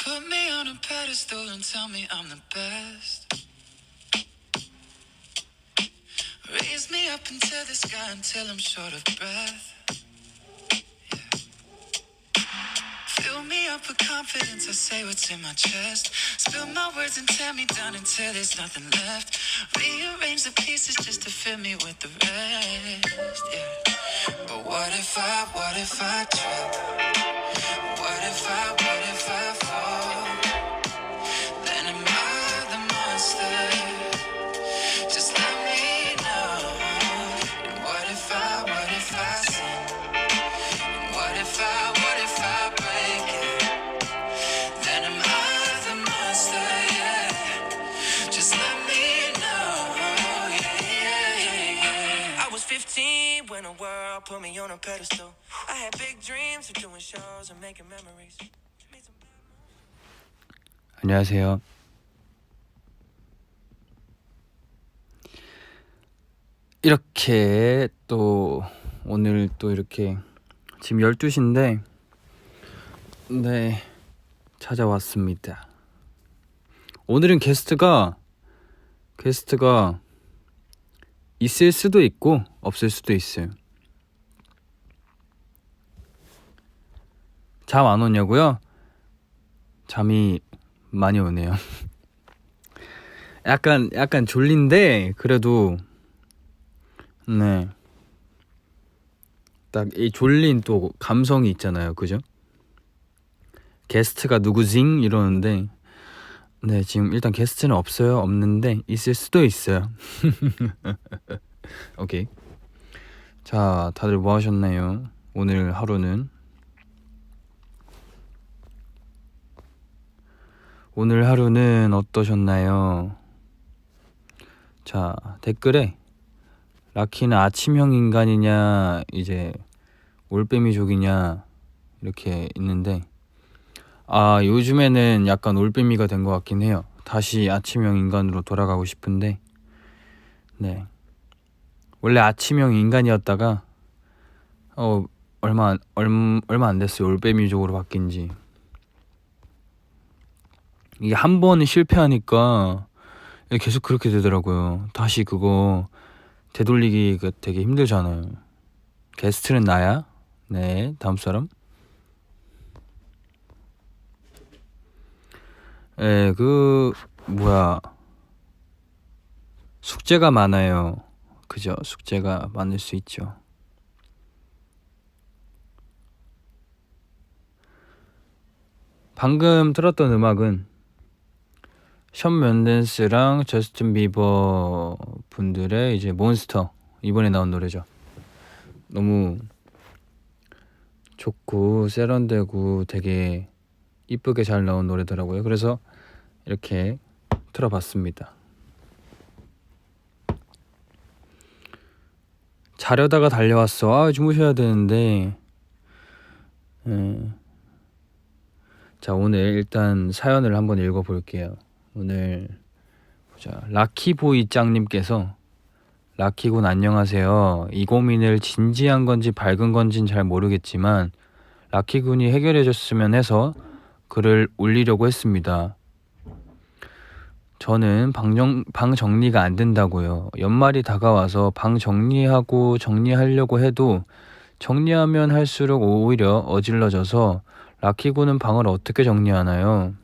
Put me on a pedestal and tell me I'm the best. Raise me up into the sky until I'm short of breath. Fill me up with confidence, I say what's in my chest. Spill my words and tear me down until there's nothing left. Rearrange the pieces just to fill me with the rest, yeah. But what if I trip? What if I fall? Then am I the monster? Just let me know. And what if I sin? And what if I break it? Then am I the monster, yeah. Just let me know, yeah. I was 15 when the world put me on a pedestal. I had big dreams of doing shows and making memories. 안녕하세요. 이렇게 또 오늘 또 이렇게 지금 12시인데 네 찾아왔습니다. 오늘은 게스트가 있을 수도 있고 없을 수도 있어요. 잠 안 오냐고요? 잠이 많이 오네요. 약간 졸린데 그래도 네. 딱 이 졸린 또 감성이 있잖아요. 그죠? 게스트가 누구징? 이러는데 네, 지금 일단 게스트는 없는데 있을 수도 있어요. 오케이. 자, 다들 뭐 하셨나요? 오늘 하루는 어떠셨나요? 자, 댓글에 라키는 아침형 인간이냐 이제 올빼미족이냐 이렇게 있는데 요즘에는 약간 올빼미가 된 것 같긴 해요. 다시 아침형 인간으로 돌아가고 싶은데 네, 원래 아침형 인간이었다가 얼마 안 됐어요. 올빼미족으로 바뀐 지. 이게 한 번 실패하니까 계속 그렇게 되더라고요. 다시 그거 되돌리기가 되게 힘들잖아요. 게스트는 나야? 네, 다음 사람. 숙제가 많아요. 그죠? 숙제가 많을 수 있죠. 방금 들었던 음악은 션 맨데스랑 저스틴 비버 분들의 이제 몬스터 이번에 나온 노래죠. 너무 좋고 세련되고 되게 이쁘게 잘 나온 노래더라고요. 그래서 이렇게 틀어봤습니다. 자려다가 달려왔어. 주무셔야 되는데. 자, 오늘 일단 사연을 한번 읽어볼게요. 오늘 보자. 라키보이 짱님께서 라키군 안녕하세요. 이 고민을 진지한 건지 밝은 건진 잘 모르겠지만 라키군이 해결해줬으면 해서 글을 올리려고 했습니다. 저는 방 정리가 안 된다고요. 연말이 다가와서 방 정리하려고 해도 정리하면 할수록 오히려 어질러져서 라키군은 방을 어떻게 정리하나요?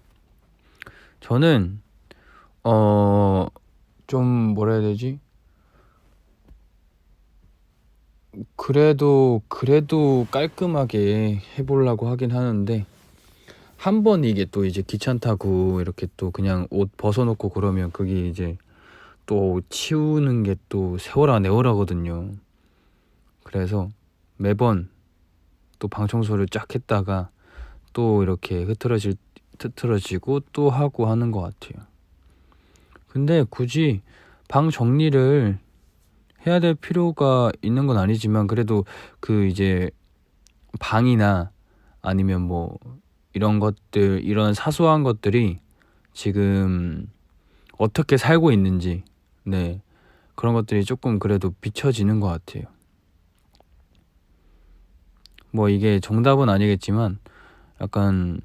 저는 좀 뭐라 해야 되지? 그래도 깔끔하게 해보려고 하긴 하는데 한 번 이게 또 이제 귀찮다고 이렇게 또 그냥 옷 벗어놓고 그러면 그게 이제 또 치우는 게 또 세월아 내월하거든요. 그래서 매번 또 방 청소를 쫙 했다가 또 이렇게 흐트러지고 또 하고 하는 것 같아요. 근데 굳이 방 정리를 해야 될 필요가 있는 건 아니지만 그래도 그 이제 방이나 아니면 뭐 이런 사소한 것들이 지금 어떻게 살고 있는지 네, 그런 것들이 조금 그래도 비춰지는 것 같아요. 뭐 이게 정답은 아니겠지만 약간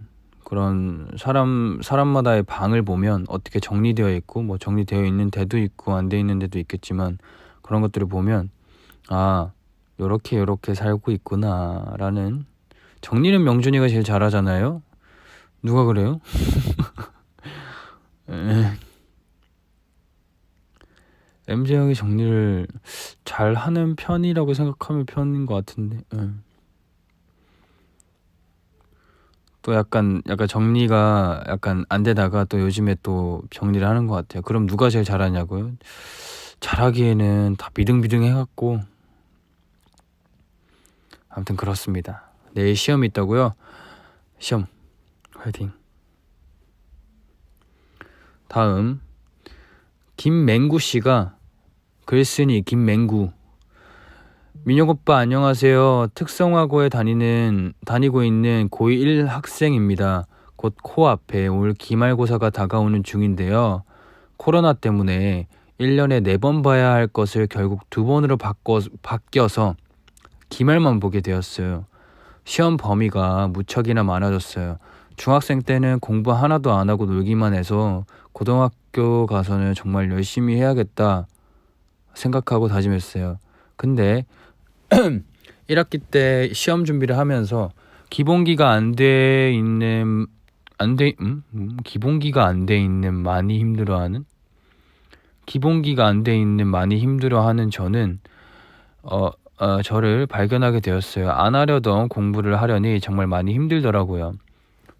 그런 사람마다의 방을 보면 어떻게 정리되어 있고 뭐 정리되어 있는 데도 있고 안 돼 있는 데도 있겠지만 그런 것들을 보면 아 요렇게 살고 있구나라는. 정리는 명준이가 제일 잘하잖아요. 누가 그래요? MJ 형이 정리를 잘 하는 편이라고 생각하면 편인 것 같은데. 또 약간 정리가 약간 안 되다가 또 요즘에 또 정리를 하는 것 같아요. 그럼 누가 제일 잘하냐고요? 잘하기에는 다 비등비등 해갖고. 아무튼 그렇습니다. 내일 시험 있다고요? 시험 화이팅. 다음 김맹구 씨가 글 쓰니 김맹구. 민혁 오빠 안녕하세요. 특성화고에 다니고 있는 고1 학생입니다. 곧 코앞에 올 기말고사가 다가오는 중인데요. 코로나 때문에 1년에 4번 봐야 할 것을 결국 2번으로 바뀌어서 기말만 보게 되었어요. 시험 범위가 무척이나 많아졌어요. 중학생 때는 공부 하나도 안 하고 놀기만 해서 고등학교 가서는 정말 열심히 해야겠다 생각하고 다짐했어요. 근데 1학기 때 시험 준비를 하면서 기본기가 안 돼 있는 기본기가 안 돼 있는 많이 힘들어하는 기본기가 안 돼 있는 많이 힘들어하는 저는 저를 발견하게 되었어요. 안 하려던 공부를 하려니 정말 많이 힘들더라고요.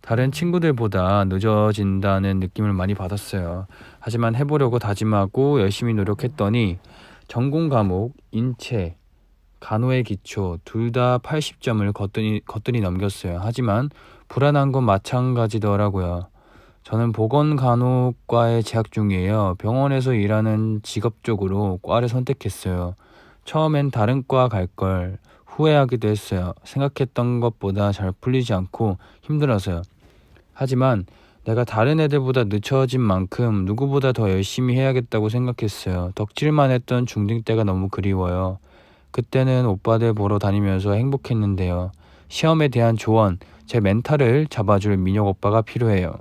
다른 친구들보다 늦어진다는 느낌을 많이 받았어요. 하지만 해보려고 다짐하고 열심히 노력했더니 전공 과목, 인체, 간호의 기초 둘 다 80점을 거뜬히 넘겼어요. 하지만 불안한 건 마찬가지더라고요. 저는 보건간호과에 재학 중이에요. 병원에서 일하는 직업적으로 과를 선택했어요. 처음엔 다른 과 갈 걸 후회하기도 했어요. 생각했던 것보다 잘 풀리지 않고 힘들어서요. 하지만 내가 다른 애들보다 늦춰진 만큼 누구보다 더 열심히 해야겠다고 생각했어요. 덕질만 했던 중딩 때가 너무 그리워요. 그때는 오빠들 보러 다니면서 행복했는데요. 시험에 대한 조언, 제 멘탈을 잡아줄 민혁 오빠가 필요해요.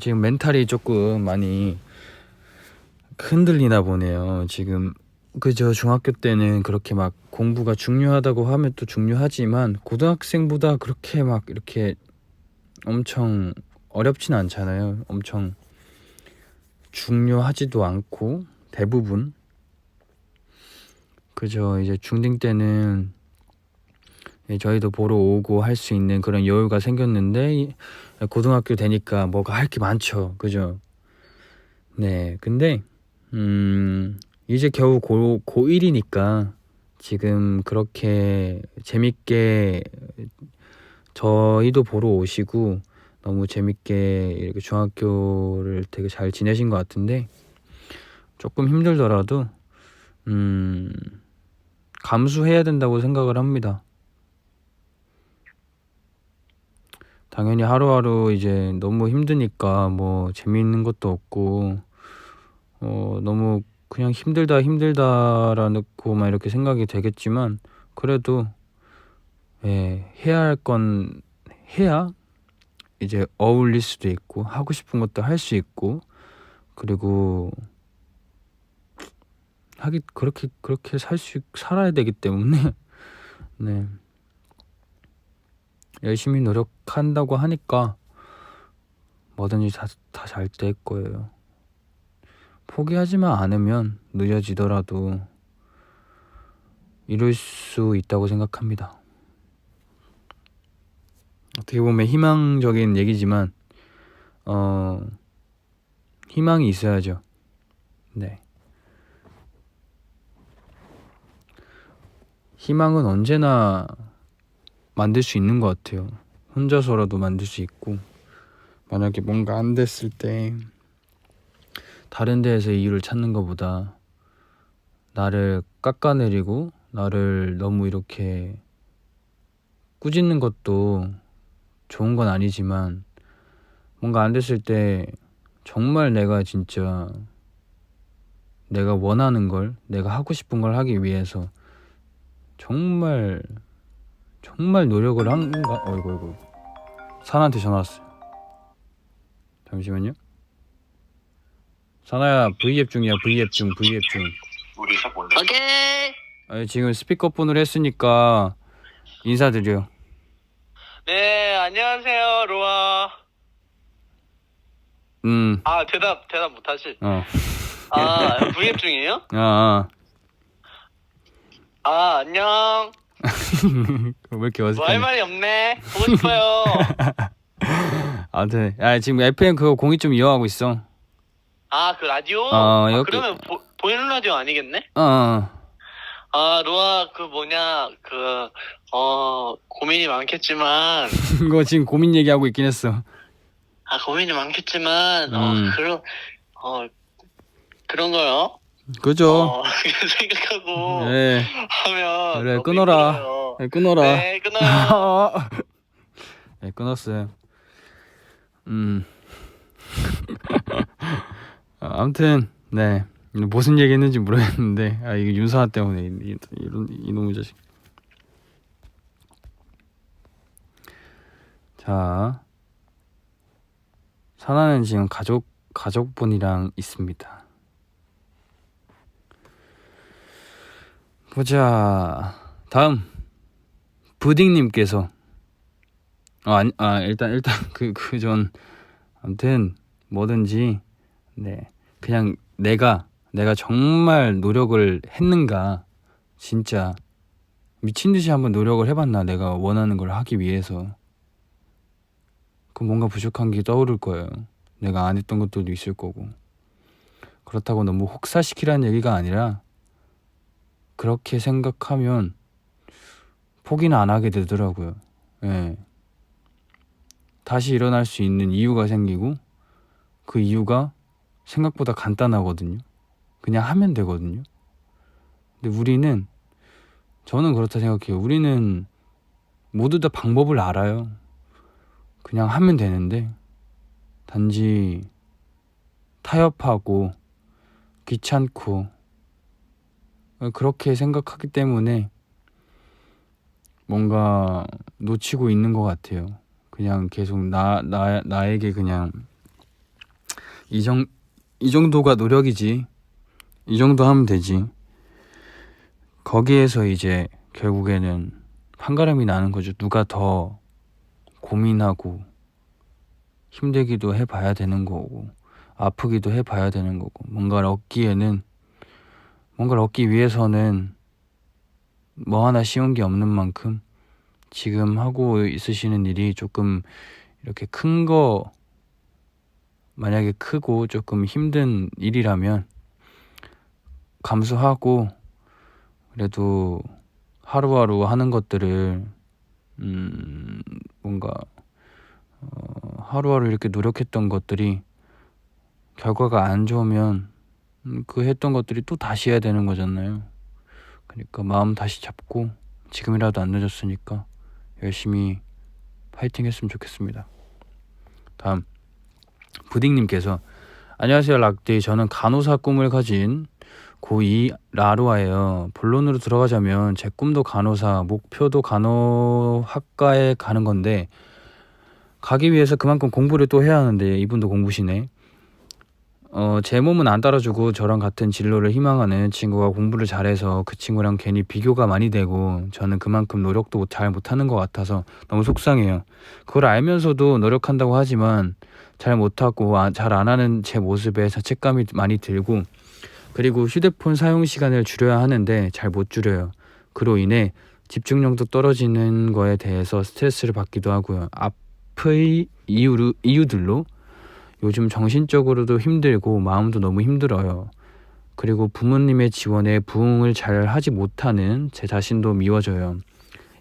지금 멘탈이 조금 많이 흔들리나 보네요. 지금 그저 중학교 때는 그렇게 막 공부가 중요하다고 하면 또 중요하지만 고등학생보다 그렇게 막 이렇게 엄청 어렵진 않잖아요. 엄청 중요하지도 않고 대부분 그저 이제 중딩 때는 저희도 보러 오고 할 수 있는 그런 여유가 생겼는데 고등학교 되니까 뭐가 할 게 많죠. 그죠? 네. 근데 이제 겨우 고1이니까 지금 그렇게 재밌게 저희도 보러 오시고 너무 재밌게 이렇게 중학교를 되게 잘 지내신 것 같은데 조금 힘들더라도 감수해야 된다고 생각을 합니다. 당연히 하루하루 이제 너무 힘드니까 뭐 재미있는 것도 없고 너무 그냥 힘들다라고 막 이렇게 생각이 되겠지만 그래도 해야 할 건 해야 이제 어울릴 수도 있고 하고 싶은 것도 할 수 있고 그리고 그렇게 살아야 되기 때문에 네. 열심히 노력한다고 하니까 뭐든지 다 잘 될 거예요. 포기하지만 않으면 늦어지더라도 이룰 수 있다고 생각합니다. 어떻게 보면 희망적인 얘기지만 희망이 있어야죠. 네. 희망은 언제나 만들 수 있는 것 같아요. 혼자서라도 만들 수 있고 만약에 뭔가 안 됐을 때 다른 데에서 이유를 찾는 것보다 나를 깎아내리고 나를 너무 이렇게 꾸짖는 것도 좋은 건 아니지만 뭔가 안 됐을 때 정말 내가 진짜 내가 원하는 걸 내가 하고 싶은 걸 하기 위해서 정말 정말 노력을 한가. 어이구. 사나한테 전화 왔어요. 잠시만요. 사나야, V앱 중이야. V앱 중. 우리 샵 뭔데? 오케이. 아니, 지금 스피커폰으로 했으니까 인사드려. 네, 안녕하세요, 로아. 대답 못하실. V앱 중이에요? 안녕. 왜 이렇게 뭐 할 어색하냐? 말이 없네. 보고 싶어요. 아무튼 지금 FM 그거 공이 좀 이어가고 있어. 그 라디오? 여기. 그러면 보이는 라디오 아니겠네? 로아, 고민이 많겠지만. 그거 지금 고민 얘기하고 있긴 했어. 고민이 많겠지만, 그런 거요. 그죠? 생각하고 네. 하면. 그래, 너무 끊어라. 힘들어요. 네, 끊어라. 네, 끊어요. 네, 끊었어요. 아무튼 네, 무슨 얘기했는지 모르겠는데 이게 윤사아 때문에 이놈의 자식. 자, 사나는 지금 가족분이랑 있습니다. 보자. 다음 부딩님께서 일단 전 아무튼 뭐든지 네, 그냥 내가 정말 노력을 했는가, 진짜 미친 듯이 한번 노력을 해봤나, 내가 원하는 걸 하기 위해서. 그럼 뭔가 부족한 게 떠오를 거예요. 내가 안 했던 것들도 있을 거고. 그렇다고 너무 혹사시키라는 얘기가 아니라, 그렇게 생각하면 포기는 안 하게 되더라고요. 예. 다시 일어날 수 있는 이유가 생기고, 그 이유가 생각보다 간단하거든요. 그냥 하면 되거든요. 근데 저는 그렇다 생각해요. 우리는 모두 다 방법을 알아요. 그냥 하면 되는데, 단지 타협하고 귀찮고 그렇게 생각하기 때문에 뭔가 놓치고 있는 것 같아요. 그냥 계속 나에게 그냥 이 정도가 노력이지, 이 정도 하면 되지. 거기에서 이제 결국에는 판가름이 나는 거죠. 누가 더 고민하고 힘들기도 해봐야 되는 거고, 아프기도 해봐야 되는 거고, 뭔가를 얻기 위해서는 뭐 하나 쉬운 게 없는 만큼 지금 하고 있으시는 일이 조금 이렇게 만약에 크고 조금 힘든 일이라면 감수하고, 그래도 하루하루 하는 것들을 뭔가 하루하루 이렇게 노력했던 것들이 결과가 안 좋으면 그 했던 것들이 또 다시 해야 되는 거잖아요. 그러니까 마음 다시 잡고 지금이라도 안 늦었으니까 열심히 파이팅 했으면 좋겠습니다. 다음 부딩님께서, 안녕하세요 락디, 저는 간호사 꿈을 가진 고2 라루아예요. 본론으로 들어가자면 제 꿈도 간호사, 목표도 간호학과에 가는 건데, 가기 위해서 그만큼 공부를 또 해야 하는데, 이분도 공부시네. 제 몸은 안 따라주고 저랑 같은 진로를 희망하는 친구가 공부를 잘해서 그 친구랑 괜히 비교가 많이 되고, 저는 그만큼 노력도 잘 못하는 것 같아서 너무 속상해요. 그걸 알면서도 노력한다고 하지만 잘 못하고 잘 안 하는 제 모습에 자책감이 많이 들고, 그리고 휴대폰 사용 시간을 줄여야 하는데 잘 못 줄여요. 그로 인해 집중력도 떨어지는 거에 대해서 스트레스를 받기도 하고요. 앞의 이유들로 요즘 정신적으로도 힘들고 마음도 너무 힘들어요. 그리고 부모님의 지원에 부응을 잘 하지 못하는 제 자신도 미워져요.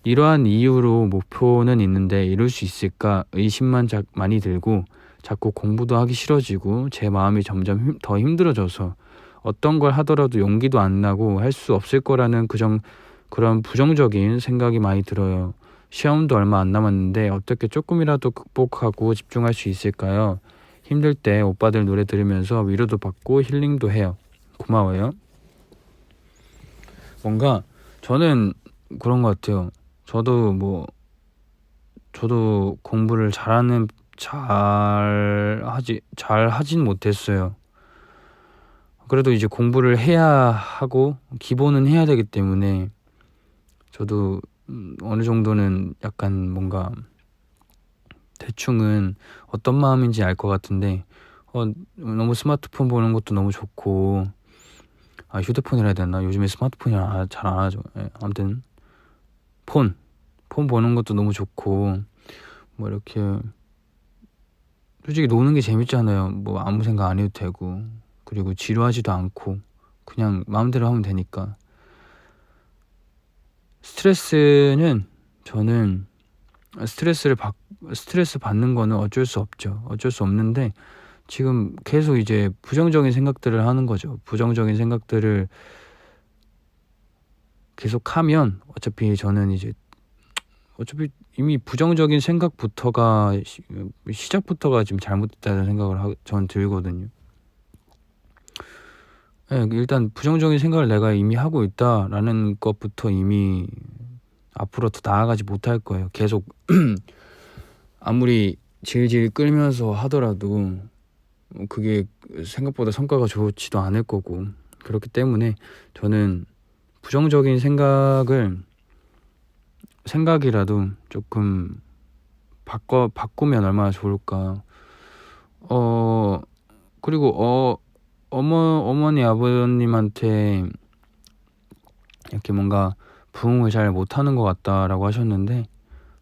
이러한 이유로 목표는 있는데 이룰 수 있을까 의심만 많이 들고, 자꾸 공부도 하기 싫어지고 제 마음이 점점 더 힘들어져서 어떤 걸 하더라도 용기도 안 나고 할 수 없을 거라는 그런 부정적인 생각이 많이 들어요. 시험도 얼마 안 남았는데 어떻게 조금이라도 극복하고 집중할 수 있을까요? 힘들 때 오빠들 노래 들으면서 위로도 받고 힐링도 해요. 고마워요. 뭔가 저는 그런 것 같아요. 저도 공부를 잘 하진 못했어요. 그래도 이제 공부를 해야 하고 기본은 해야 되기 때문에 저도 어느 정도는 약간 뭔가 대충은 어떤 마음인지 알 것 같은데 너무 스마트폰 보는 것도 너무 좋고 휴대폰이라 해야 되나? 요즘에 스마트폰이 잘 안 하죠. 아무튼 폰 보는 것도 너무 좋고 뭐 이렇게 솔직히 노는 게 재밌잖아요. 뭐 아무 생각 안 해도 되고 그리고 지루하지도 않고 그냥 마음대로 하면 되니까. 스트레스는 저는 스트레스 받는 거는 어쩔 수 없죠. 어쩔 수 없는데 지금 계속 이제 부정적인 생각들을 하는 거죠. 부정적인 생각들을 계속 하면 어차피 이미 부정적인 생각부터가 시작부터가 지금 잘못됐다는 생각을 전 들거든요. 일단 부정적인 생각을 내가 이미 하고 있다라는 것부터 이미 앞으로 더 나아가지 못할 거예요. 계속 아무리 질질 끌면서 하더라도 그게 생각보다 성과가 좋지도 않을 거고 그렇기 때문에 저는 부정적인 생각이라도 조금 바꾸면 얼마나 좋을까. 그리고 어머니 아버님한테 이렇게 뭔가 부응을 잘 못하는 것 같다라고 하셨는데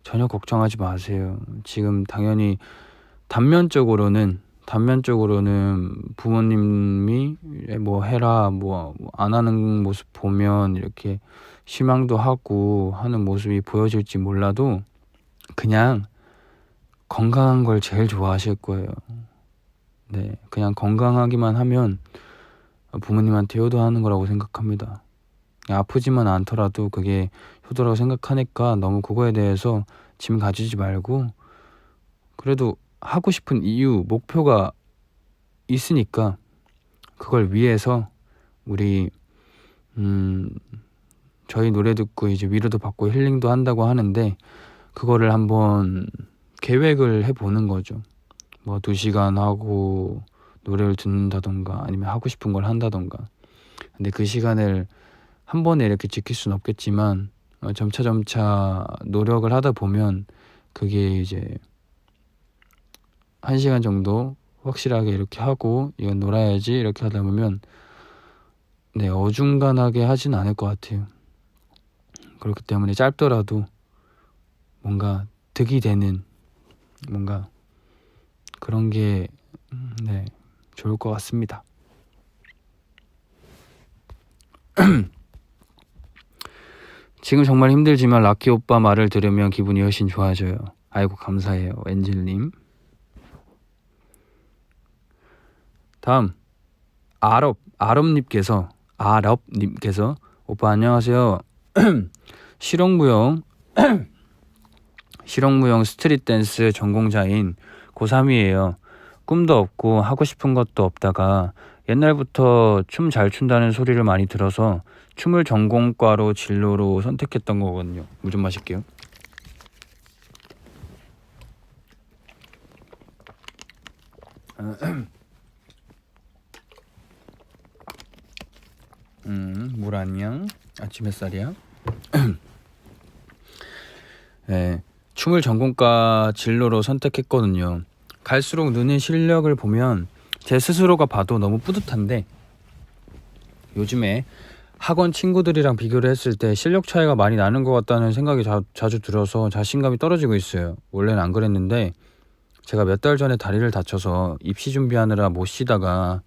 전혀 걱정하지 마세요. 지금 당연히 단면적으로는 부모님이 뭐 해라 뭐 안 하는 모습 보면 이렇게 실망도 하고 하는 모습이 보여질지 몰라도 그냥 건강한 걸 제일 좋아하실 거예요. 네, 그냥 건강하기만 하면 부모님한테 효도하는 거라고 생각합니다. 아프지만 않더라도 그게 효도라고 생각하니까 너무 그거에 대해서 짐 가지지 말고 그래도 하고 싶은 이유, 목표가 있으니까 그걸 위해서 우리 저희 노래 듣고 이제 위로도 받고 힐링도 한다고 하는데 그거를 한번 계획을 해보는 거죠. 뭐 2시간 하고 노래를 듣는다던가 아니면 하고 싶은 걸 한다던가. 근데 그 시간을 한 번에 이렇게 지킬 수는 없겠지만 점차 노력을 하다 보면 그게 이제 1시간 정도 확실하게 이렇게 하고 이건 놀아야지 이렇게 하다 보면 네, 어중간하게 하진 않을 것 같아요. 그렇기 때문에 짧더라도 뭔가 득이 되는 뭔가 그런 게 네, 좋을 것 같습니다. 지금 정말 힘들지만 락키 오빠 말을 들으면 기분이 훨씬 좋아져요. 아이고 감사해요 엔젤님. 다음 아럽님께서 오빠 안녕하세요. 실용무용 스트릿 댄스 전공자인 고3이에요. 꿈도 없고 하고 싶은 것도 없다가 옛날부터 춤 잘 춘다는 소리를 많이 들어서 춤을 전공과로 진로로 선택했던 거거든요. 물 좀 마실게요. 물 아니야? 아침 햇살이야? 네, 춤을 전공과 진로로 선택했거든요. 갈수록 느는 실력을 보면 제 스스로가 봐도 너무 뿌듯한데 요즘에 학원 친구들이랑 비교를 했을 때 실력 차이가 많이 나는 것 같다는 생각이 자주 들어서 자신감이 떨어지고 있어요. 원래는 안 그랬는데 제가 몇 달 전에 다리를 다쳐서 입시 준비하느라 못 쉬다가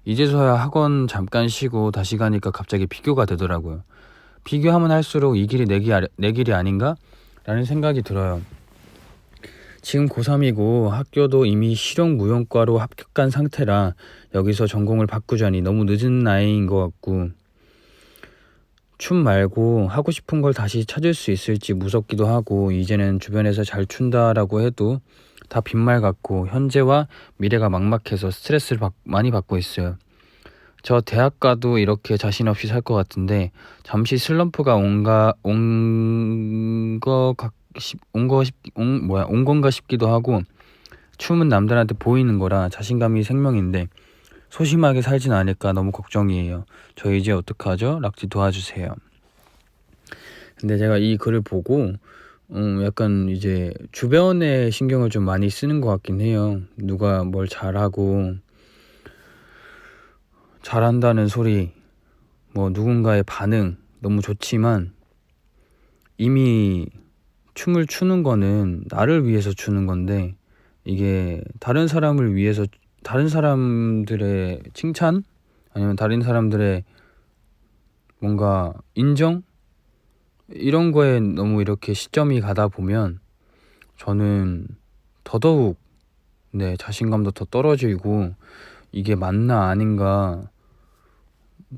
이제서야 학원 잠깐 쉬고 다시 가니까 갑자기 비교가 되더라고요. 비교하면 할수록 이 길이 내 길이 아닌가? 라는 생각이 들어요. 지금 고3이고 학교도 이미 실용무용과로 합격한 상태라 여기서 전공을 바꾸자니 너무 늦은 나이인 것 같고 춤 말고 하고 싶은 걸 다시 찾을 수 있을지 무섭기도 하고 이제는 주변에서 잘 춘다라고 해도 다 빈말 같고 현재와 미래가 막막해서 스트레스를 많이 받고 있어요. 저 대학 가도 이렇게 자신 없이 살 것 같은데 잠시 슬럼프가 온 건가 싶기도 하고 춤은 남들한테 보이는 거라 자신감이 생명인데 소심하게 살진 않을까 너무 걱정이에요. 저 이제 어떡하죠? 락지 도와주세요. 근데 제가 이 글을 보고 약간 이제 주변에 신경을 좀 많이 쓰는 것 같긴 해요. 누가 뭘 잘하고 잘한다는 소리, 뭐 누군가의 반응 너무 좋지만 이미 춤을 추는 거는 나를 위해서 추는 건데 이게 다른 사람을 위해서 다른 사람들의 칭찬 아니면 다른 사람들의 뭔가 인정 이런 거에 너무 이렇게 시점이 가다 보면 저는 더더욱 자신감도 더 떨어지고 이게 맞나 아닌가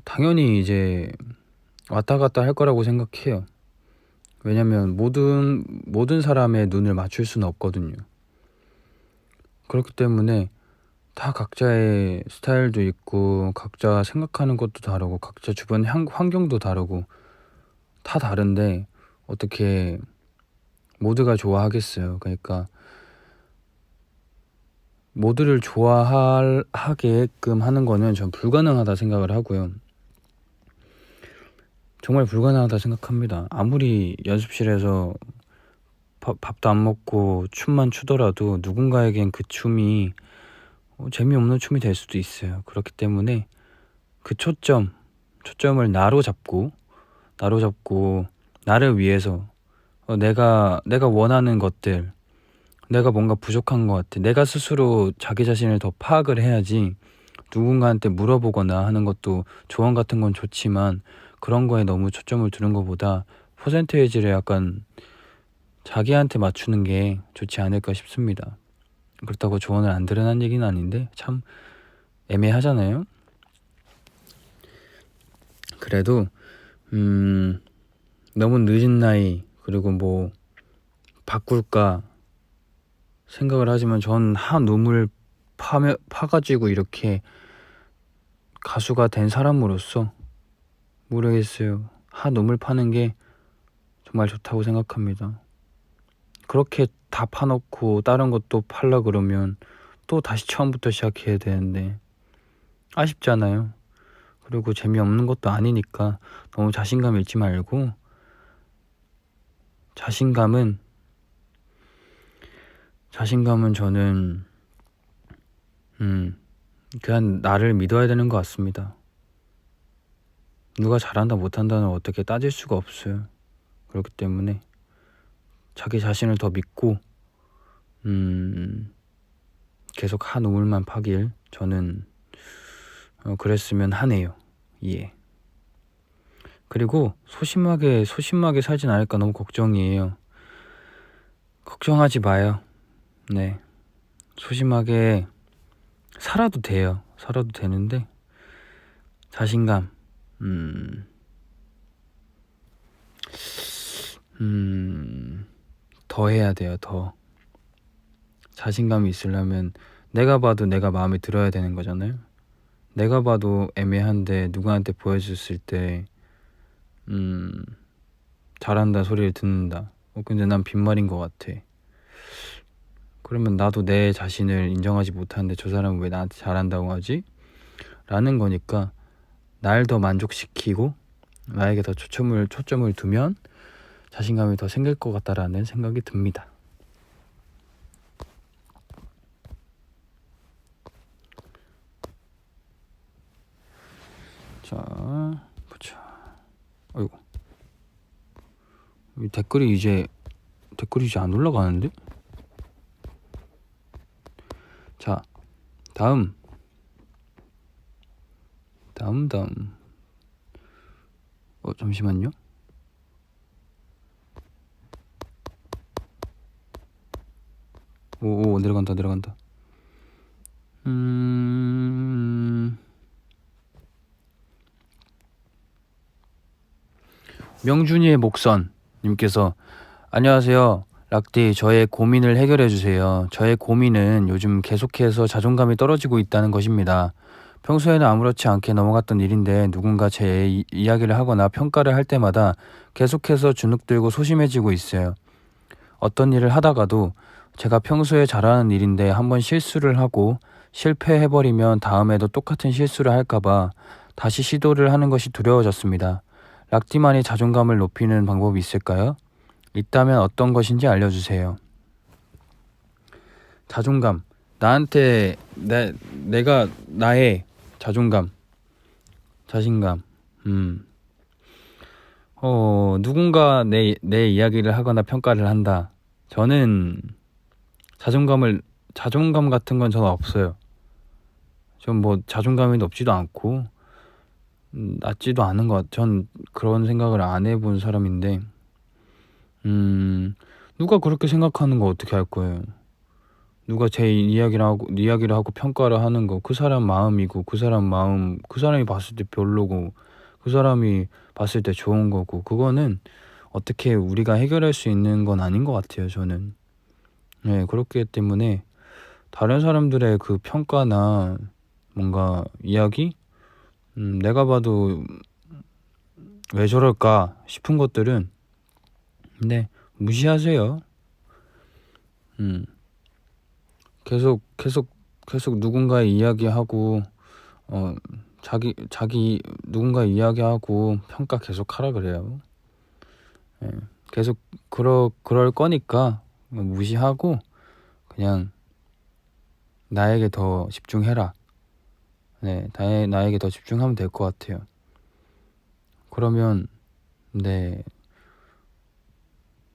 당연히 이제 왔다 갔다 할 거라고 생각해요. 왜냐면 모든 사람의 눈을 맞출 수는 없거든요. 그렇기 때문에 다 각자의 스타일도 있고 각자 생각하는 것도 다르고 각자 주변 환경도 다르고 다 다른데 어떻게 모두가 좋아하겠어요. 그러니까 모두를 좋아하게끔 하는 거는 전 불가능하다 생각을 하고요. 정말 불가능하다 생각합니다. 아무리 연습실에서 밥도 안 먹고 춤만 추더라도 누군가에겐 그 춤이 재미없는 춤이 될 수도 있어요. 그렇기 때문에 그 초점을 나로 잡고 나를 위해서 내가 원하는 것들, 내가 뭔가 부족한 것 같아. 내가 스스로 자기 자신을 더 파악을 해야지 누군가한테 물어보거나 하는 것도 조언 같은 건 좋지만 그런 거에 너무 초점을 두는 것보다 퍼센테이지를 약간 자기한테 맞추는 게 좋지 않을까 싶습니다. 그렇다고 조언을 안 들으라는 얘기는 아닌데 참 애매하잖아요. 그래도 너무 늦은 나이 그리고 뭐 바꿀까 생각을 하지만 전 한 우물 파가지고 이렇게 가수가 된 사람으로서 모르겠어요. 한 우물 파는 게 정말 좋다고 생각합니다. 그렇게 다 파놓고 다른 것도 팔라 그러면 또 다시 처음부터 시작해야 되는데 아쉽잖아요. 그리고 재미없는 것도 아니니까 너무 자신감 잃지 말고 자신감은 저는 그냥 나를 믿어야 되는 것 같습니다. 누가 잘한다 못한다는 어떻게 따질 수가 없어요. 그렇기 때문에 자기 자신을 더 믿고 계속 한 우물만 파길 저는 그랬으면 하네요. 예. 그리고 소심하게 살진 않을까 너무 걱정이에요. 걱정하지 마요. 네. 소심하게 살아도 돼요. 살아도 되는데 자신감 더 해야 돼요. 더 자신감이 있으려면 내가 봐도 내가 마음에 들어야 되는 거잖아요. 내가 봐도 애매한데 누구한테 보여줬을 때 잘한다 소리를 듣는다. 근데 난 빈말인 것 같아. 그러면 나도 내 자신을 인정하지 못하는데 저 사람은 왜 나한테 잘한다고 하지? 라는 거니까 날 더 만족시키고 나에게 더 초점을 두면 자신감이 더 생길 것 같다라는 생각이 듭니다. 자, 보자. 아이고, 이 댓글이 이제 안 올라가는데? 자, 다음. 잠시만요. 오, 내려간다. 명준이의 목선 님께서 안녕하세요. 락디, 저의 고민을 해결해 주세요. 저의 고민은 요즘 계속해서 자존감이 떨어지고 있다는 것입니다. 평소에는 아무렇지 않게 넘어갔던 일인데 누군가 제 이야기를 하거나 평가를 할 때마다 계속해서 주눅들고 소심해지고 있어요. 어떤 일을 하다가도 제가 평소에 잘하는 일인데 한번 실수를 하고 실패해버리면 다음에도 똑같은 실수를 할까봐 다시 시도를 하는 것이 두려워졌습니다. 락디만이 자존감을 높이는 방법이 있을까요? 있다면 어떤 것인지 알려주세요. 자존감. 나한테 내가 나의 자존감, 자신감. 누군가 내 이야기를 하거나 평가를 한다. 저는 자존감 같은 건 저는 없어요. 전 뭐 자존감이 높지도 않고 낮지도 않은 것. 전 그런 생각을 안 해본 사람인데, 누가 그렇게 생각하는 거 어떻게 할 거예요? 누가 제 이야기를 하고 평가를 하는 거, 그 사람 마음이고, 그 사람이 봤을 때 별로고, 그 사람이 봤을 때 좋은 거고, 그거는 어떻게 우리가 해결할 수 있는 건 아닌 것 같아요, 저는. 네, 그렇기 때문에 다른 사람들의 그 평가나 뭔가 이야기, 내가 봐도 왜 저럴까 싶은 것들은, 네, 무시하세요. 계속 누군가 이야기하고 누군가 이야기하고 평가 계속 하라 그래요. 예, 계속 그럴 거니까 무시하고 그냥 나에게 더 집중해라. 네, 나에게 더 집중하면 될 것 같아요. 그러면 네,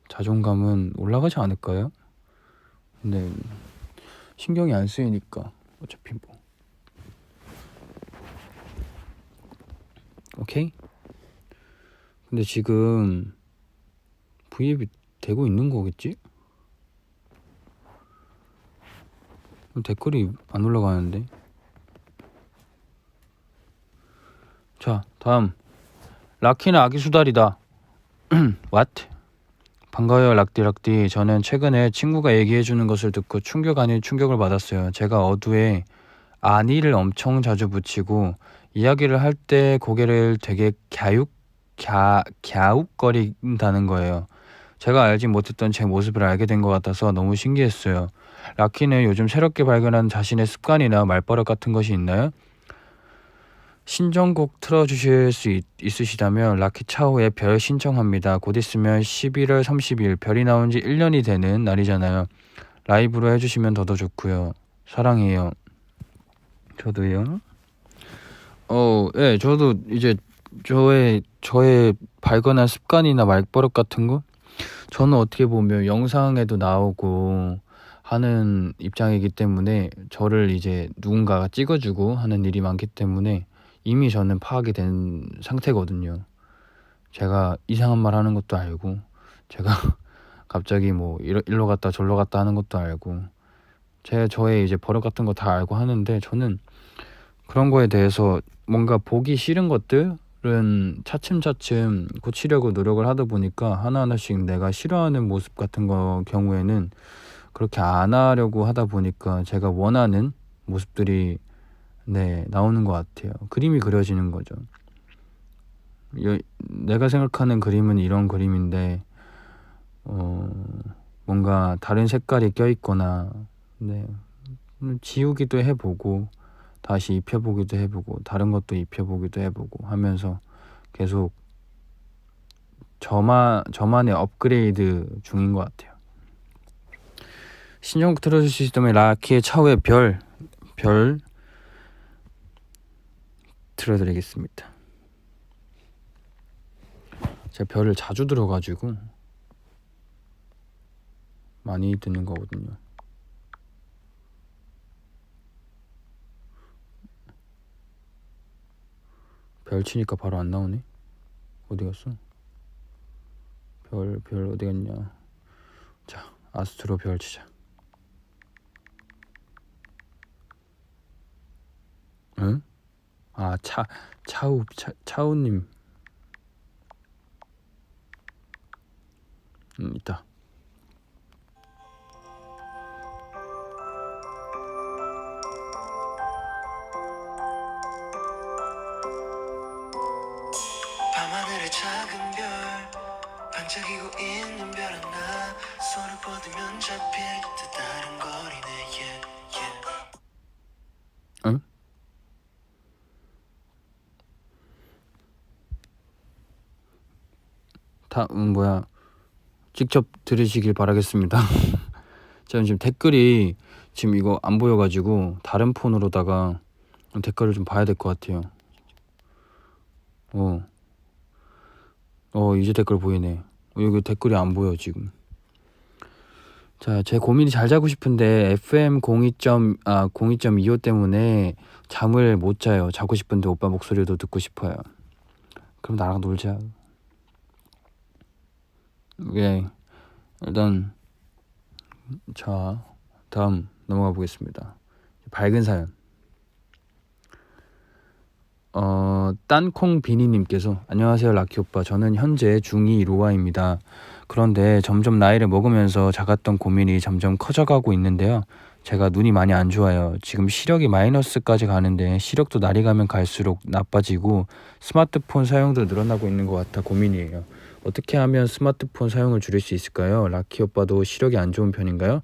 자존감은 올라가지 않을까요? 네, 신경이 안 쓰이니까 어차피 뭐. 오케이? 근데 지금 V앱이 되고 있는 거겠지? 댓글이 안 올라가는데. 자, 다음. 라키는 아기 수달이다. What? 반가워요, 락디. 저는 최근에 친구가 얘기해주는 것을 듣고 충격 아닌 충격을 받았어요. 제가 어두에 아니를 엄청 자주 붙이고 이야기를 할 때 고개를 되게 갸웃거린다는 거예요. 제가 알지 못했던 제 모습을 알게 된 것 같아서 너무 신기했어요. 라키는 요즘 새롭게 발견한 자신의 습관이나 말버릇 같은 것이 있나요? 신청곡 틀어주실 수 있으시다면 라키 차오의 별 신청합니다. 곧 있으면 11월 30일 별이 나온 지 1년이 되는 날이잖아요. 라이브로 해주시면 더 좋고요. 사랑해요. 저도요. 예, 저도 이제 저의 발견한 습관이나 말버릇 같은 거, 저는 어떻게 보면 영상에도 나오고 하는 입장이기 때문에 저를 이제 누군가가 찍어주고 하는 일이 많기 때문에 이미 저는 파악이 된 상태거든요. 제가 이상한 말 하는 것도 알고, 제가 갑자기 뭐 일로 갔다 절로 갔다 하는 것도 알고, 저의 이제 버릇 같은 거 다 알고 하는데, 저는 그런 거에 대해서 뭔가 보기 싫은 것들은 차츰차츰 고치려고 노력을 하다 보니까 하나하나씩 내가 싫어하는 모습 같은 경우에는 그렇게 안 하려고 하다 보니까 제가 원하는 모습들이 네, 나오는 것 같아요. 그림이 그려지는 거죠. 내가 생각하는 그림은 이런 그림인데 뭔가 다른 색깔이 껴있거나 네, 지우기도 해보고 다시 입혀보기도 해보고 다른 것도 입혀보기도 해보고 하면서 계속 저만의 업그레이드 중인 것 같아요. 신청곡 틀어줄 수 있다면 라키의 차후의 별 틀어드리겠습니다. 제가 별을 자주 들어가지고 많이 듣는 거거든요. 별 치니까 바로 안 나오네. 어디 갔어? 별 어디 갔냐? 자, 아스트로 별 치자. 응? 아, 차우님. 있다. 반짝이고 있는 별 하나 손을 뻗으면 잡힐 듯 아른거리네 yeah, yeah. 응? 뭐야, 직접 들으시길 바라겠습니다. 저는 지금 댓글이 지금 이거 안 보여가지고 다른 폰으로다가 댓글을 좀 봐야 될 것 같아요. 이제 댓글 보이네. 여기 댓글이 안 보여 지금. 자, 제 고민이 잘 자고 싶은데 FM 02.25 때문에 잠을 못 자요. 자고 싶은데 오빠 목소리도 듣고 싶어요. 그럼 나랑 놀자. 예, 일단 자, 다음 넘어가 보겠습니다. 밝은 사연. 딴콩비니님께서 안녕하세요 라키 오빠. 저는 현재 중2 로아입니다. 그런데 점점 나이를 먹으면서 작았던 고민이 점점 커져가고 있는데요. 제가 눈이 많이 안 좋아요. 지금 시력이 마이너스까지 가는데 시력도 날이 가면 갈수록 나빠지고 스마트폰 사용도 늘어나고 있는 것 같아 고민이에요. 어떻게 하면 스마트폰 사용을 줄일 수 있을까요? 라키 오빠도 시력이 안 좋은 편인가요?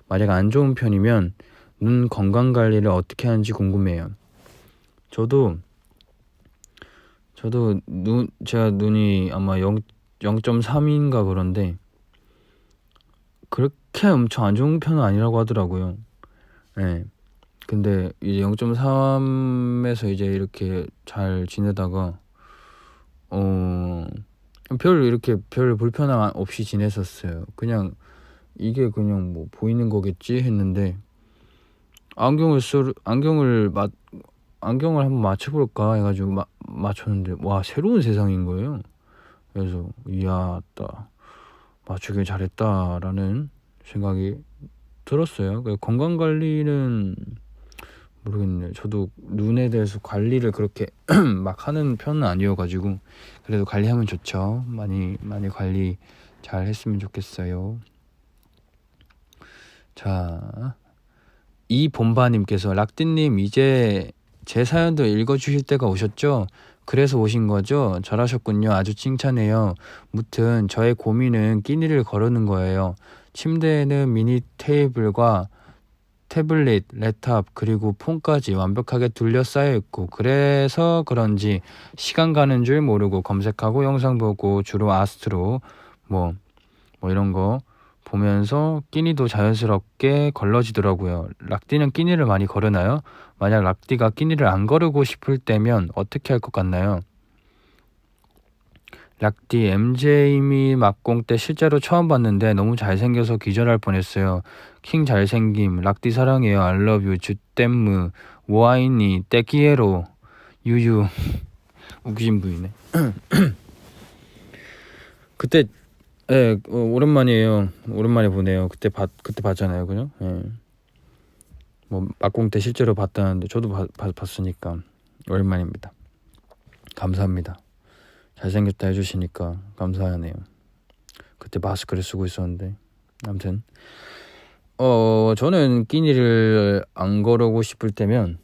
만약 안 좋은 편이면 눈 건강 관리를 어떻게 하는지 궁금해요. 저도 제가 눈이 아마 0.3인가 그런데 그렇게 엄청 안 좋은 편은 아니라고 하더라고요. 네. 근데 이제 0.3에서 이제 이렇게 잘 지내다가 별 불편함 없이 지냈었어요. 그냥 이게 그냥 뭐 보이는 거겠지 했는데 안경을 한번 맞춰볼까 해가지고 맞췄는데 와, 새로운 세상인 거예요. 그래서 이야, 맞추길 잘했다라는 생각이 들었어요. 건강 관리는 모르겠네요. 저도 눈에 대해서 관리를 그렇게 막 하는 편은 아니어가지고 그래도 관리하면 좋죠. 많이 관리 잘 했으면 좋겠어요. 자, 이본바님께서 락디님 이제 제 사연도 읽어주실 때가 오셨죠? 그래서 오신 거죠? 잘하셨군요. 아주 칭찬해요. 무튼 저의 고민은 끼니를 거르는 거예요. 침대에는 미니 테이블과 태블릿, 랩탑 그리고 폰까지 완벽하게 둘러싸여 있고 그래서 그런지 시간 가는 줄 모르고 검색하고 영상 보고 주로 아스트로 뭐 이런 거 보면서 끼니도 자연스럽게 걸러지더라고요. 락디는 끼니를 많이 거르나요? 만약 락디가 끼니를 안 거르고 싶을 때면 어떻게 할 것 같나요? 락디 MJ미 막공 때 실제로 처음 봤는데 너무 잘생겨서 기절할 뻔했어요. 킹 잘생김, 락디 사랑해요, 알러뷰, 주댐무, 와이니, 떼키에로, 유유. 웃기신 분이네. 그때 오랜만이에요. 오랜만에 보네요. 그때 봤잖아요, 그죠? 예. 뭐 막공 때 실제로 봤다는데 저도 봤으니까 오랜만입니다. 감사합니다. 잘생겼다 해주시니까 감사하네요. 그때 마스크를 쓰고 있었는데 아무튼 저는 끼니를 안 거르고 싶을 때면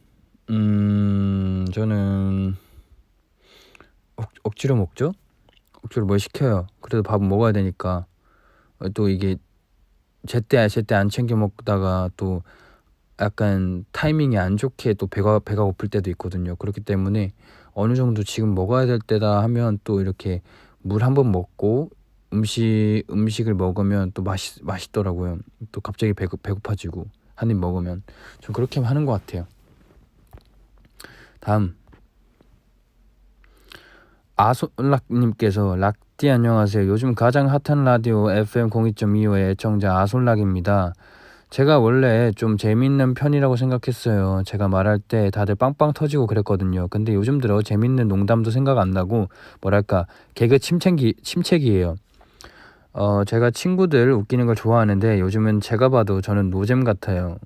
저는 억지로 먹죠. 억지로 뭘 시켜요. 그래도 밥은 먹어야 되니까. 또 이게 제때 안 챙겨 먹다가 또 약간 타이밍이 안 좋게 또 배가 고플 때도 있거든요. 그렇기 때문에 어느 정도 지금 먹어야 될 때다 하면 또 이렇게 물 한 번 먹고 음식을 먹으면 또 맛있더라고요. 또 갑자기 배고파지고 한 입 먹으면 좀 그렇게 하는 것 같아요. 다음 아솔락님께서 락디 안녕하세요. 요즘 가장 핫한 라디오 FM 02.25의 애청자 아솔락입니다. 제가 원래 좀 재밌는 편이라고 생각했어요. 제가 말할 때 다들 빵빵 터지고 그랬거든요. 근데 요즘 들어 재밌는 농담도 생각 안 나고 뭐랄까 개그 침체기예요. 제가 친구들 웃기는 걸 좋아하는데 요즘은 제가 봐도 저는 노잼 같아요.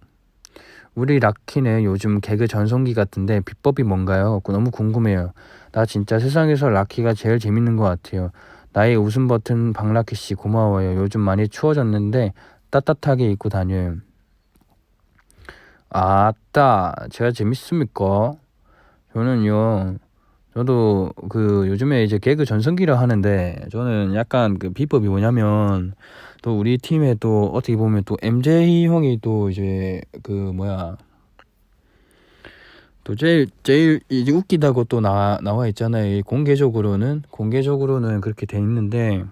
우리 락키는 요즘 개그 전성기 같은데 비법이 뭔가요? 너무 궁금해요. 나 진짜 세상에서 락키가 제일 재밌는 것 같아요. 나의 웃음 버튼 박라키씨 고마워요. 요즘 많이 추워졌는데 따뜻하게 입고 다녀요. 아따, 제가 재밌습니까? 저는요 저도 그 요즘에 이제 개그 전성기라 하는데 저는 약간 그 비법이 뭐냐면 또 우리 팀에 또 어떻게 보면 또 MJ 형이 또 이제 그 뭐야 또 제일 이제 웃기다고 또 나와 있잖아요. 이 공개적으로는 그렇게 돼 있는데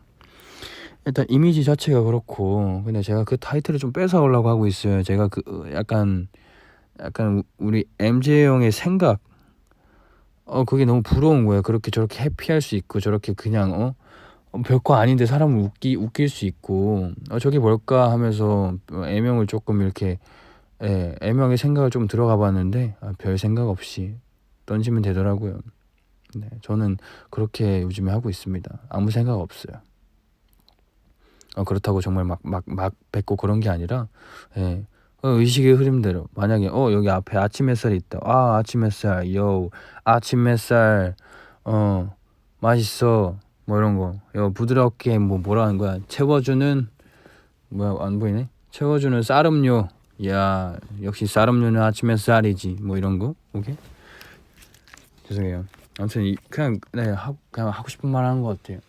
일단 이미지 자체가 그렇고 근데 제가 그 타이틀을 좀 뺏어오려고 하고 있어요. 제가 그 약간 우리 MJ 형의 생각 그게 너무 부러운 거야. 그렇게 저렇게 해피할 수 있고 저렇게 그냥 별거 아닌데 사람을 웃길 수 있고 저게 뭘까 하면서 애명을 조금 이렇게 애명의 생각을 좀 들어가 봤는데 별 생각 없이 던지면 되더라고요. 네, 저는 그렇게 요즘에 하고 있습니다. 아무 생각 없어요. 그렇다고 정말 막 뱉고 그런 게 아니라 의식의 흐름대로 만약에 여기 앞에 아침 햇살이 있다. 아침 햇살 아침 햇살 맛있어 뭐 이런 거 부드럽게 뭐라는 거야 채워주는 뭐야 안 보이네 채워주는 쌀음료 야 역시 쌀음료는 아침 햇살이지 뭐 이런 거 오케이 죄송해요. 아무튼 그냥 그냥 하고 싶은 말 하는 것 같아요.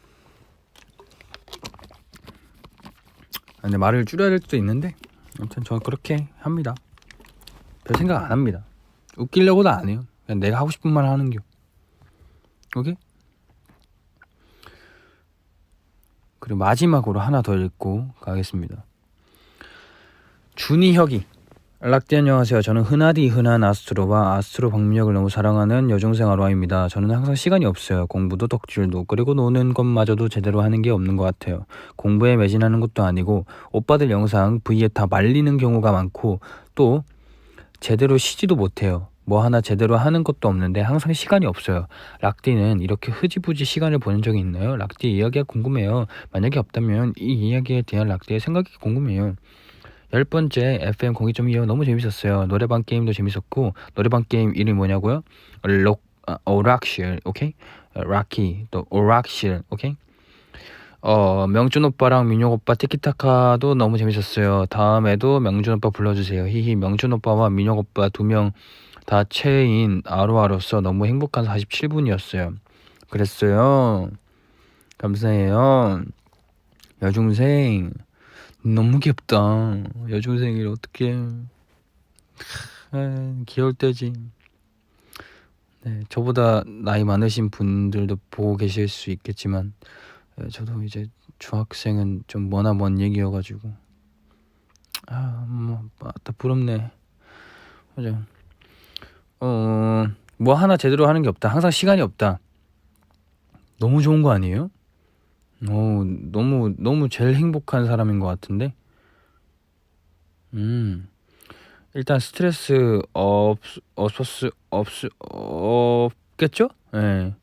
근데 말을 줄여야 될 수도 있는데 아무튼 저는 그렇게 합니다. 별 생각 안 합니다. 웃기려고도 안 해요. 그냥 내가 하고 싶은 말 하는겨. 오케이? 그리고 마지막으로 하나 더 읽고 가겠습니다. 준이혁이 락디 안녕하세요. 저는 흔한 아스트로와 아스트로 박민혁을 너무 사랑하는 여중생 아로아입니다. 저는 항상 시간이 없어요. 공부도 덕질도 그리고 노는 것마저도 제대로 하는 게 없는 것 같아요. 공부에 매진하는 것도 아니고 오빠들 영상 V에 다 말리는 경우가 많고 또 제대로 쉬지도 못해요. 뭐 하나 제대로 하는 것도 없는데 항상 시간이 없어요. 락디는 이렇게 흐지부지 시간을 보낸 적이 있나요? 락디 이야기가 궁금해요. 만약에 없다면 이 이야기에 대한 락디의 생각이 궁금해요. 10번째 FM 02.25 너무 재밌었어요. 노래방 게임도 재밌었고 노래방 게임 이름이 뭐냐고요? 오락실 오케이? 락키 또 오락실 오케이? 명준 오빠랑 민혁 오빠 티키타카도 너무 재밌었어요. 다음에도 명준 오빠 불러주세요. 히히 명준 오빠와 민혁 오빠 2명 다 체인 아로아로서 너무 행복한 47분이었어요. 그랬어요. 감사해요. 여중생 너무 귀엽다. 여중생이 어떻게 귀여울 때지. 네, 저보다 나이 많으신 분들도 보고 계실 수 있겠지만 저도 이제 중학생은 좀 먼 얘기여가지고 맞다 부럽네. 맞아. 뭐 하나 제대로 하는 게 없다. 항상 시간이 없다. 너무 좋은 거 아니에요? 너무 제일 행복한 사람인 것 같은데. 일단 스트레스 없겠죠? 예.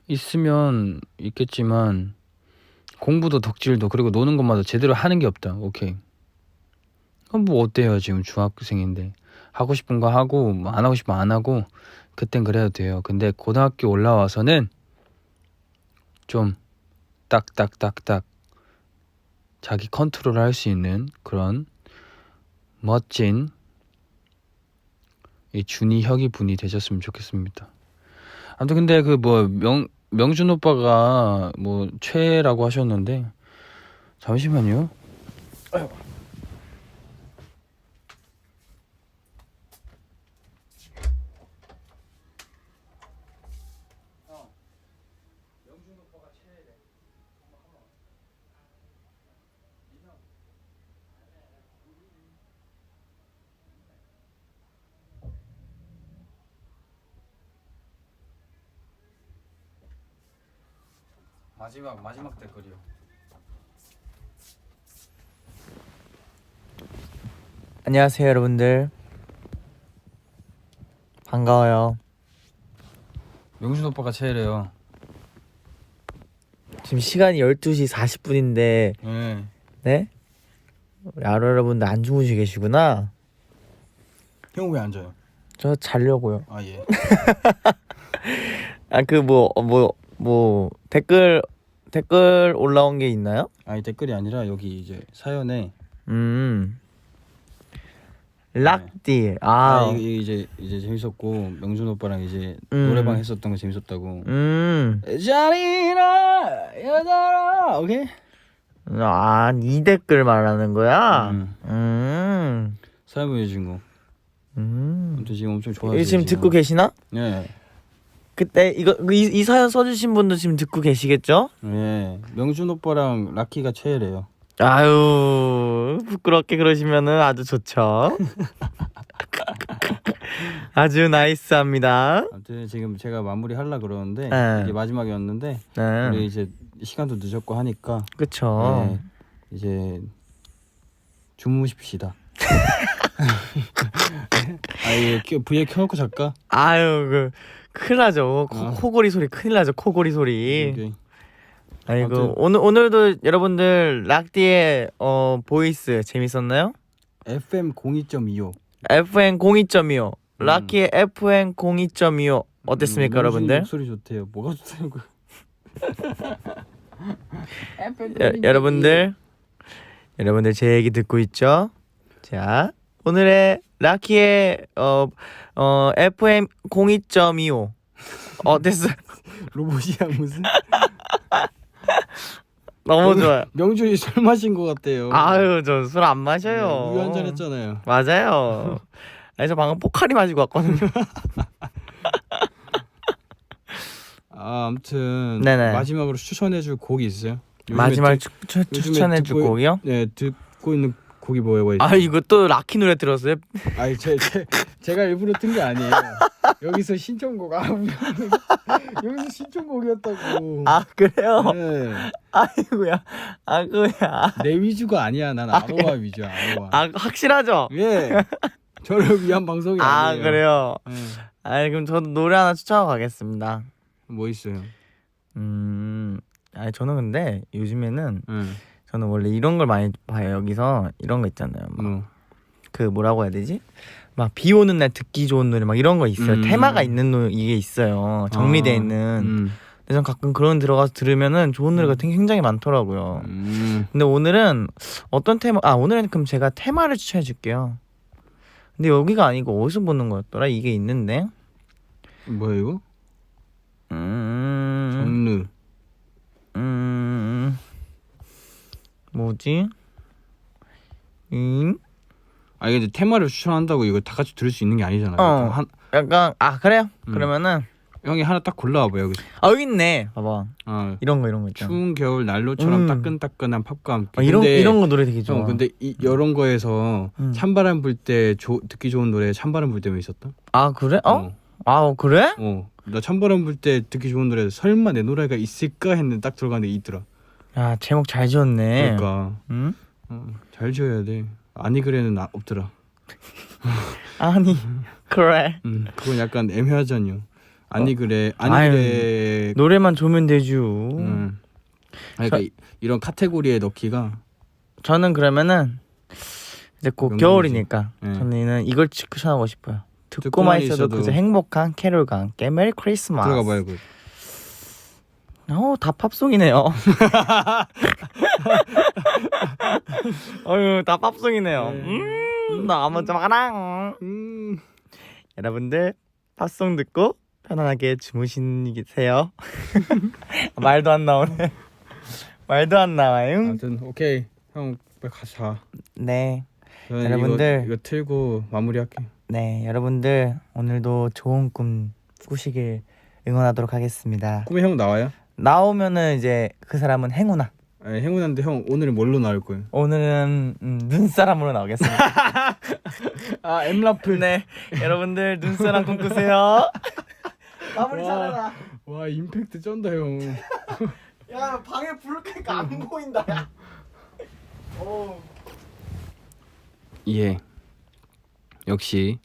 있으면 있겠지만 공부도 덕질도 그리고 노는 것마다 제대로 하는 게 없다. 오케이. 그럼 뭐 어때요? 지금 중학생인데 하고 싶은 거 하고 안 하고 싶으면 안 하고 그땐 그래도 돼요. 근데 고등학교 올라와서는 좀 딱딱딱딱 자기 컨트롤 할 수 있는 그런 멋진 이 준이혁이 분이 되셨으면 좋겠습니다. 아무튼 근데 그 뭐 명준 오빠가 뭐 최애라고 하셨는데 잠시만요. 마지막 댓글이요. 안녕하세요 여러분들 반가워요. 명준 오빠가 최애래요. 지금 시간이 12시 40분인데 네. 네? 우리 아로 여러분들 안 주무시고 계시구나. 형 왜 안 자요? 저 자려고요. 아 예. 아 그 뭐 댓글 올라온 게 있나요? 아니 댓글이 아니라 여기 이제 사연에 락디. 이게 이제 재밌었고 명준 오빠랑 이제 음. 노래방 했었던 거 재밌었다고. 음. 자리나 여자라. 오케이. 이 댓글 말하는 거야? 음. 사연 보내주신 거. 아무튼 지금 엄청 좋아요. 이거 지금 듣고 계시나? 네. 그때 이 사연 써주신 분도 지금 듣고 계시겠죠? 네. 명준 오빠랑 라키가 최애래요. 아유, 부끄럽게 그러시면은 아주 좋죠. 아주 나이스합니다. 아무튼 지금 제가 마무리 하려 그러는데 네. 이게 마지막이었는데 네. 우리 이제 시간도 늦었고 하니까 그쵸. 네, 이제 주무십시다. 이게 V에 켜놓고 잘까? 아유, 큰일 나죠. 어. 코골이 소리 큰일 나죠. 코골이 소리. 오케이. 아이고, 오늘도 여러분들 락디의 보이스 재밌었나요? FM 02.25. FN 02.25 락키의 FN 02.25 어땠습니까, 여러분들? 목소리 좋대요. 뭐가 좋다고? 여러분들 제 얘기 듣고 있죠? 자, 오늘의 락키의 FM 02.25 어땠어요? 로봇이야 무슨? 너무 좋아요. 명준이 술 마신 것 같대요. 아유, 저 술 안 마셔요. 우유 한잔 했잖아요. 맞아요. 아니, 저 방금 포카리 마시고 왔거든요. 아무튼 네네. 마지막으로 추천해줄 곡이 있어요? 마지막 요즘에 추천해줄 듣고- 곡이요? 네, 듣고 있는 곡이 뭐예요? 아, 이거 또 락키 노래 들었어요? 아니 제가 일부러 튼 게 아니에요. 여기서 신청곡 여기서 신청곡이었다고. 아, 그래요? 네. 아이고야. 아이고야. 내 위주가 아니야. 난 아로하 위주야. 아로하. 아, 확실하죠? 예. 저를 위한 방송이 아, 아니에요. 그래요? 네. 아니, 그럼 저도 노래 하나 추천하고 가겠습니다. 뭐 있어요? 아니, 저는 근데 요즘에는 네. 저는 원래 이런 걸 많이 봐요. 여기서 이런 거 있잖아요. 막 뭐. 그 뭐라고 해야 되지? 막 비 오는 날 듣기 좋은 노래 막 이런 거 있어요. 테마가 있는 노래 이게 있어요. 정리돼 있는. 근데 전 가끔 그런 들어가서 들으면은 좋은 노래가 굉장히 많더라고요. 근데 오늘은 어떤 테마? 오늘은 그럼 제가 테마를 추천해 줄게요. 근데 여기가 아니고 어디서 보는 거였더라? 이게 있는데. 뭐야 이거? 장르. 뭐지? 아니 근데 테마를 추천한다고 이거 다 같이 들을 수 있는 게 아니잖아요. 약간 그래요? 그러면은 형이 하나 딱 골라와봐 여기서. 여기 있네. 봐봐. 이런 거 있잖아. 추운 겨울 난로처럼 따끈따끈한 팝과 함께. 이런 거 노래 되게 좋아. 형 근데 이런 거에서 찬바람 불 때 듣기 좋은 노래 찬바람 불 때면 있었다? 그래? 그래? 나 찬바람 불 때 듣기 좋은 노래 설마 내 노래가 있을까 했는데 딱 들어갔는데 있더라. 야, 제목 잘 지었네. 그러니까 응? 잘 지어야 돼. 아니 그래는 없더라. 아니 그래. 그건 약간 애매하잖요. 아니 그래 노래만 좋으면 되죠. 그러니까 이런 카테고리에 넣기가. 저는 그러면은 이제 곧 명곡이지. 겨울이니까 네. 저는 이걸 추천하고 싶어요. 듣고만 듣고만 있어도 그저 행복한 캐롤과 함께 메리 크리스마스. 들어가 봐요 그. 다 팝송이네요. 다 팝송이네요. 너무 좋아라. 여러분들 팝송 듣고 편안하게 주무시세요. 말도 안 나오네. 말도 안 나와요. 아무튼 오케이 형 빨리 가자. 네. 저는 여러분들 이거 틀고 마무리할게. 네, 여러분들 오늘도 좋은 꿈 꾸시길 응원하도록 하겠습니다. 꿈에 형 나와요? 나오면은 이제 그 사람은 행운아. 아니, 행운한데 형 오늘은 뭘로 나올 거예요? 오늘은 눈사람으로 나오겠습니다. 엠라플. 네, 여러분들 눈사람 꿈꾸세요. 마무리 잘해라. 와 임팩트 쩐다 형. 야, 방에 불 끄니까 안 보인다. 야. 예. 역시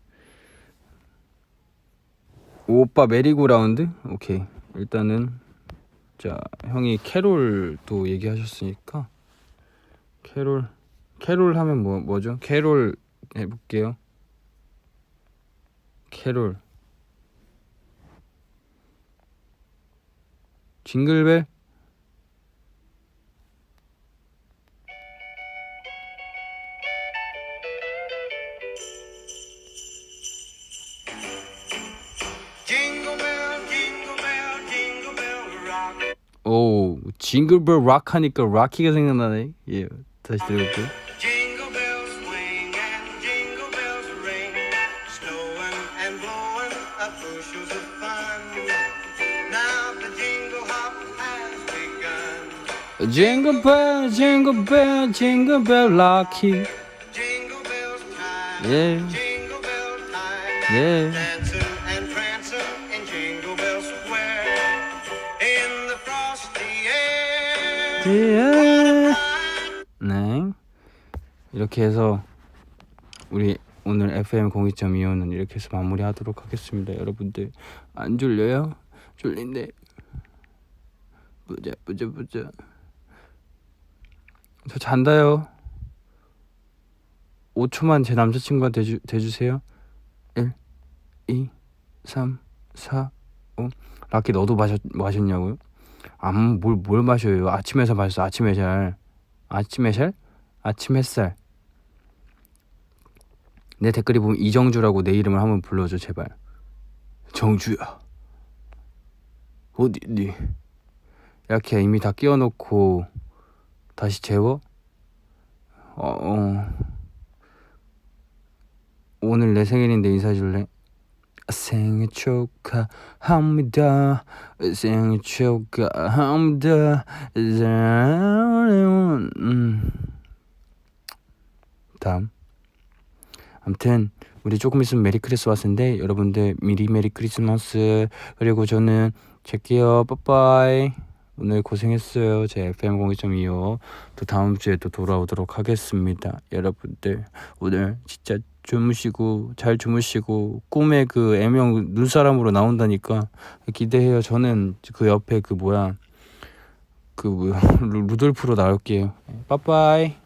오빠 메리고라운드? 오케이. 일단은 자 형이 캐롤도 얘기하셨으니까 캐롤 하면 뭐죠? 캐롤 해볼게요. 캐롤 징글벨. 징글벨 락 하니까 락키가 생각나네. 예, 다시 들어볼게요. Jingle bells swing and jingle bells ring, snowing and blowing up bushels of fun. Now the jingle hop has begun. 징글벨 징글벨 징글벨 락키. Jingle bells chime, 예, jingle bell time, 예. dancing and prancing in Jingle Bell Square. In the frosty air. 네, 이렇게 해서 우리 오늘 FM 02.25는 이렇게 해서 마무리하도록 하겠습니다. 여러분들 안 졸려요? 졸린데 보자 저 잔다요. 5초만 제 남자친구가 돼주세요. 1, 2, 3, 4, 5. 락키 너도 마셨냐고요? 뭘 마셔요? 아침 햇살 마셨어. 아침 햇살? 아침 햇살. 내 댓글이 보면 이정주라고 내 이름을 한번 불러줘 제발. 정주야 어디 있니? 이렇게 이미 다 끼워놓고 다시 재워? 오늘 내 생일인데 인사해줄래? 생일 축하합니다. 생일 축하합니다. 다음. 아무튼 우리 조금 있으면 메리 크리스마스인데 여러분들 미리 메리 크리스마스. 그리고 저는 잘게요. 빠빠이. 오늘 고생했어요. 제 FM 02.25 또 다음 주에 또 돌아오도록 하겠습니다. 여러분들 오늘 진짜 잘 주무시고 꿈에 그 애명 눈사람으로 나온다니까 기대해요. 저는 그 옆에 루돌프로 나올게요. 빠빠이.